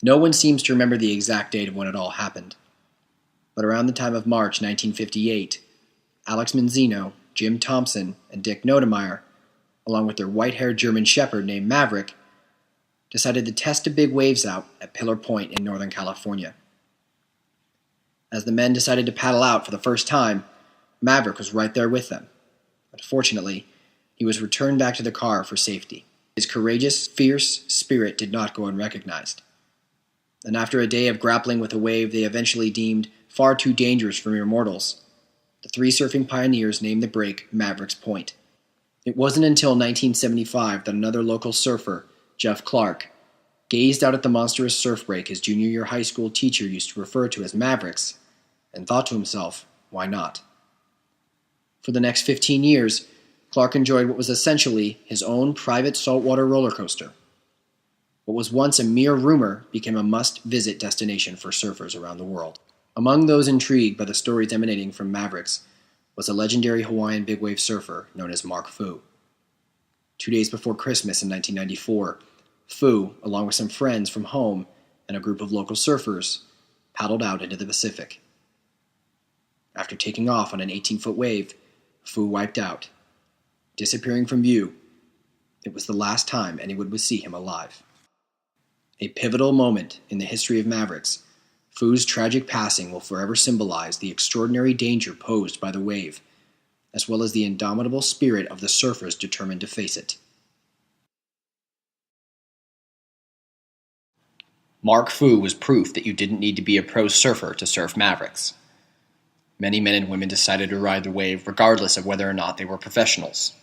No one seems to remember the exact date of when it all happened, but around the time of March 1958, Alex Manzino, Jim Thompson, and Dick Nodemeyer, along with their white-haired German shepherd named Maverick, decided to test the big waves out at Pillar Point in Northern California. As the men decided to paddle out for the first time, Maverick was right there with them, but fortunately, he was returned back to the car for safety. His courageous, fierce spirit did not go unrecognized, and after a day of grappling with a wave they eventually deemed far too dangerous for mere mortals, the three surfing pioneers named the break Mavericks Point. It wasn't until 1975 that another local surfer, Jeff Clark, gazed out at the monstrous surf break his junior year high school teacher used to refer to as Mavericks, and thought to himself, why not? For the next 15 years, Clark enjoyed what was essentially his own private saltwater roller coaster. What was once a mere rumor became a must-visit destination for surfers around the world. Among those intrigued by the stories emanating from Mavericks was a legendary Hawaiian big wave surfer known as Mark Fu. 2 days before Christmas in 1994, Fu, along with some friends from home and a group of local surfers, paddled out into the Pacific. After taking off on an 18-foot wave, Fu wiped out, disappearing from view. It was the last time anyone would see him alive. A pivotal moment in the history of Mavericks, Fu's tragic passing will forever symbolize the extraordinary danger posed by the wave, as well as the indomitable spirit of the surfers determined to face it. Mark Fu was proof that you didn't need to be a pro surfer to surf Mavericks. Many men and women decided to ride the wave regardless of whether or not they were professionals.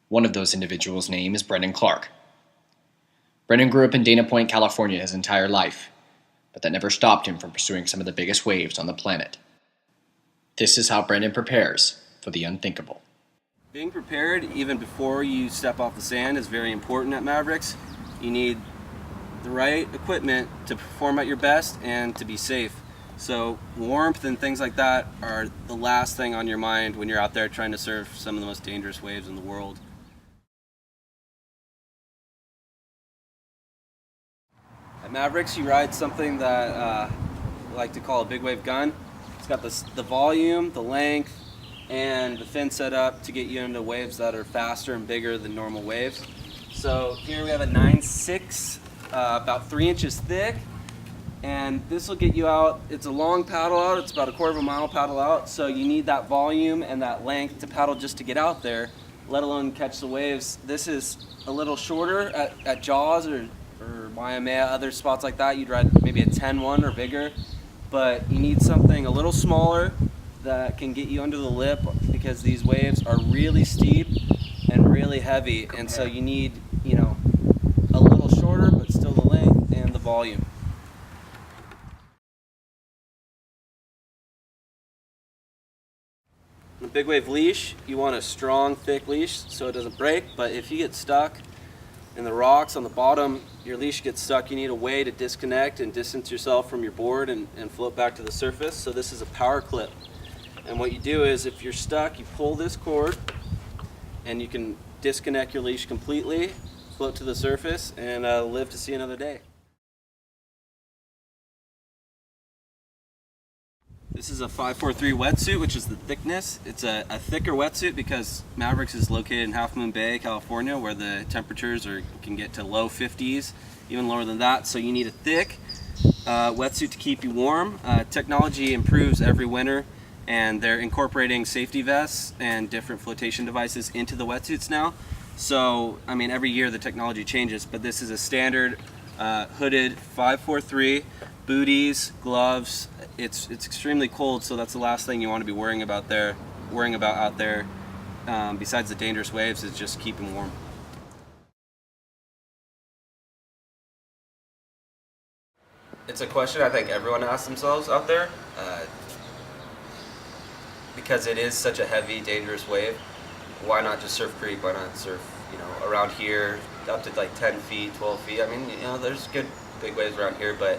One of those individuals' name is Brendan Clark. Brendan grew up in Dana Point, California his entire life, but that never stopped him from pursuing some of the biggest waves on the planet. This is how Brendan prepares for the unthinkable. Being prepared even before you step off the sand is very important at Mavericks. You need the right equipment to perform at your best and to be safe. So warmth and things like that are the last thing on your mind when you're out there trying to surf some of the most dangerous waves in the world. At Mavericks, you ride something that we like to call a big wave gun. It's got the volume, the length, and the fin set up to get you into waves that are faster and bigger than normal waves. So here we have a 9.6, about 3 inches thick. And this will get you out. It's a long paddle out. It's about a quarter of a mile paddle out. So you need that volume and that length to paddle just to get out there, let alone catch the waves. This is a little shorter at Jaws or Waimea, other spots like that. You'd ride maybe a 10-1 or bigger. But you need something a little smaller that can get you under the lip because these waves are really steep and really heavy. And so you need, a little shorter, but still the length and the volume. The big wave leash, you want a strong, thick leash so it doesn't break, but if you get stuck in the rocks on the bottom, your leash gets stuck, you need a way to disconnect and distance yourself from your board and float back to the surface. So this is a power clip. And what you do is if you're stuck, you pull this cord and you can disconnect your leash completely, float to the surface, and live to see another day. This is a 543 wetsuit, which is the thickness. It's a thicker wetsuit because Mavericks is located in Half Moon Bay, California, where the temperatures can get to low 50s, even lower than that. So you need a thick wetsuit to keep you warm. Technology improves every winter, and they're incorporating safety vests and different flotation devices into the wetsuits now. So, every year the technology changes, but this is a standard hooded 543, booties, gloves. It's extremely cold, so that's the last thing you want to be worrying about out there. Besides the dangerous waves, is just keeping warm. It's a question I think everyone asks themselves out there, because it is such a heavy, dangerous wave. Why not just surf creek? Why not surf, around here up to like 10 feet, 12 feet? There's good big waves around here, but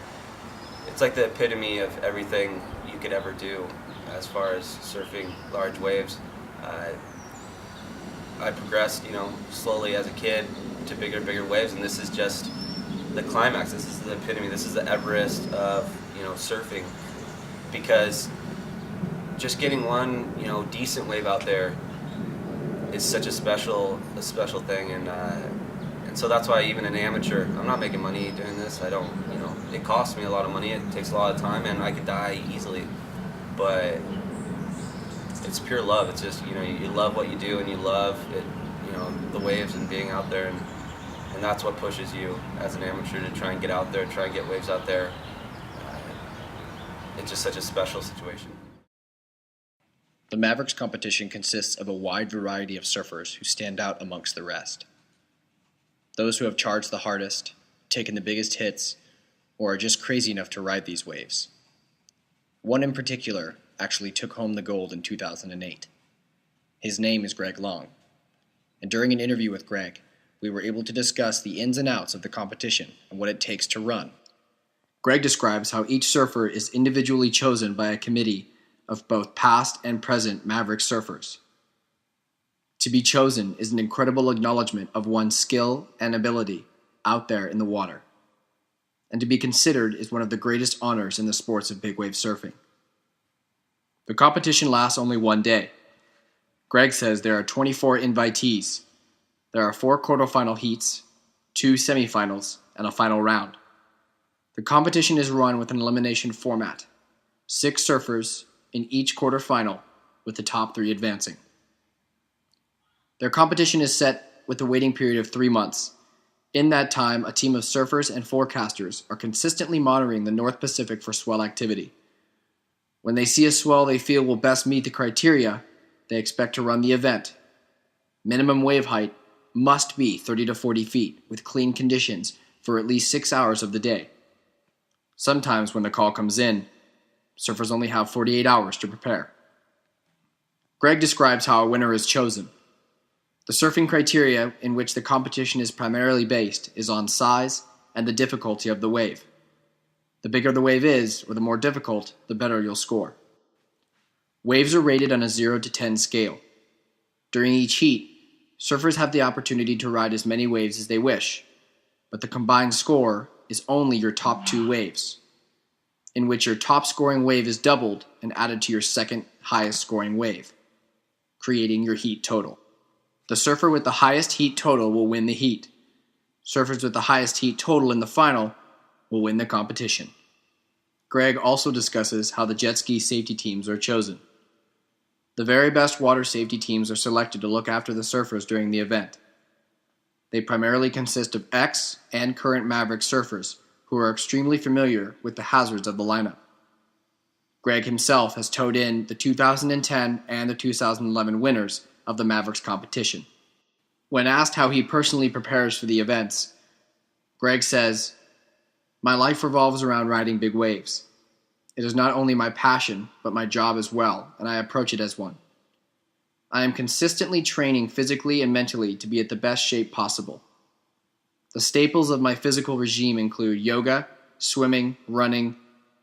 it's like the epitome of everything you could ever do as far as surfing large waves. I progressed, slowly as a kid to bigger and bigger waves, and this is just the climax. This is the epitome. This is the Everest of surfing, because just getting one decent wave out there is such a special thing, and so that's why even an amateur, I'm not making money doing this. I don't, it costs me a lot of money. It takes a lot of time, and I could die easily, but it's pure love. It's just you love what you do, and you love it, the waves and being out there, and that's what pushes you as an amateur to try and get out there, try and get waves out there. It's just such a special situation. The Mavericks competition consists of a wide variety of surfers who stand out amongst the rest. Those who have charged the hardest, taken the biggest hits, or are just crazy enough to ride these waves. One in particular actually took home the gold in 2008. His name is Greg Long, and during an interview with Greg, we were able to discuss the ins and outs of the competition and what it takes to run. Greg describes how each surfer is individually chosen by a committee of both past and present Mavericks surfers. To be chosen is an incredible acknowledgement of one's skill and ability out there in the water, and to be considered is one of the greatest honors in the sports of big wave surfing. The competition lasts only one day. Greg says there are 24 invitees. There are 4 quarterfinal heats, 2 semifinals, and a final round. The competition is run with an elimination format. 6 surfers in each quarterfinal, with the top 3 advancing. Their competition is set with a waiting period of 3 months. In that time, a team of surfers and forecasters are consistently monitoring the North Pacific for swell activity. When they see a swell they feel will best meet the criteria, they expect to run the event. Minimum wave height must be 30 to 40 feet with clean conditions for at least 6 hours of the day. Sometimes when the call comes in, surfers only have 48 hours to prepare. Greg describes how a winner is chosen. The surfing criteria in which the competition is primarily based is on size and the difficulty of the wave. The bigger the wave is, or the more difficult, the better you'll score. Waves are rated on a 0 to 10 scale. During each heat, surfers have the opportunity to ride as many waves as they wish, but the combined score is only your top 2 waves, in which your top scoring wave is doubled and added to your second highest scoring wave, creating your heat total. The surfer with the highest heat total will win the heat. Surfers with the highest heat total in the final will win the competition. Greg also discusses how the jet ski safety teams are chosen. The very best water safety teams are selected to look after the surfers during the event. They primarily consist of ex- and current Mavericks surfers who are extremely familiar with the hazards of the lineup. Greg himself has towed in the 2010 and the 2011 winners of the Mavericks competition. When asked how he personally prepares for the events, Greg says, "My life revolves around riding big waves. It is not only my passion, but my job as well, and I approach it as one. I am consistently training physically and mentally to be at the best shape possible. The staples of my physical regime include yoga, swimming, running,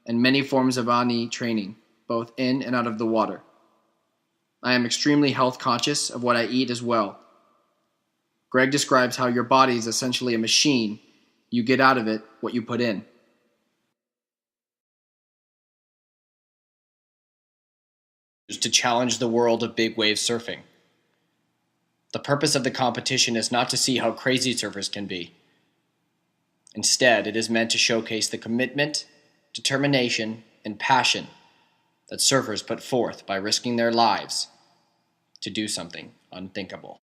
and many forms of ani training, both in and out of the water. I am extremely health conscious of what I eat as well." Greg describes how your body is essentially a machine. You get out of it what you put in. To challenge the world of big wave surfing. The purpose of the competition is not to see how crazy surfers can be. Instead, it is meant to showcase the commitment, determination, and passion that surfers put forth by risking their lives to do something unthinkable.